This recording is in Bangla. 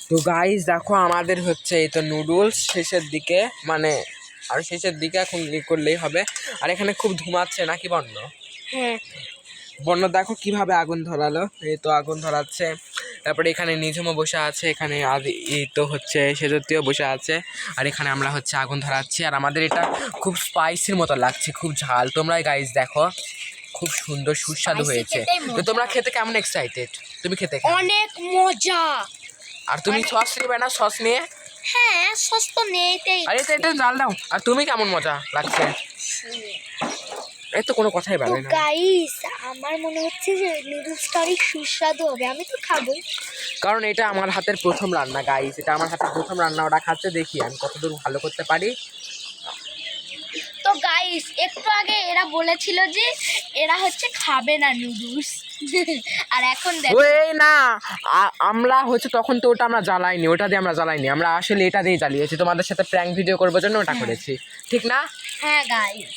তো গাইস দেখো আমাদের হচ্ছে এই তো নুডলস শেষের দিকে, মানে আর শেষের দিকে এখন করলেই হবে। আর এখানে খুব ধুমাচ্ছে নাকি বন্য? হ্যাঁ বন্য দেখো কিভাবে আগুন ধরালো, এই তো আগুন ধরাচ্ছে। তারপরে এখানে নিঝুমও বসে আছে, এখানে আর এই তো হচ্ছে সেজতীয় বসে আছে। আর এখানে আমরা হচ্ছে আগুন ধরাচ্ছি। আর আমাদের এটা খুব স্পাইসির মতো লাগছে, খুব ঝাল। তোমরা গাইস দেখো খুব সুন্দর সুস্বাদু হয়েছে। তো তোমরা খেতে কেমন এক্সাইটেড? তুমি খেতে অনেক মজা। আর তুমি সস নিবে না? সস নিয়ে হ্যাঁ সস তো নেইতেই। আরে তো এটা জাল দাও। আর তুমি কেমন মজা লাগছে? এই তো কোনো কথাই তো বলে না। গাইস আমার মনে হচ্ছে যে নুডলসটা অনেক সুস্বাদু হবে, আমি তো খাবোই। কারণ এটা আমার হাতের প্রথম রান্না গাইস, এটা আমার হাতের প্রথম রান্না। ওরা খাচ্ছে, দেখি আমি কতদূর ভালো করতে পারি। তো গাইস একটু আগে এরা বলেছিল যে এরা হচ্ছে খাবে না নুডলস, আর এখন দেখো ওই না, আমরা হচ্ছে তখন তো ওটা আমরা জ্বালাইনি, ওটা দিয়ে আমরা জ্বালাইনি, আমরা আসলে এটা দিয়ে জ্বালিয়েছি। তোমাদের সাথে প্র্যাঙ্ক ভিডিও করবার জন্য ওটা করেছি, ঠিক না? হ্যাঁ গাইস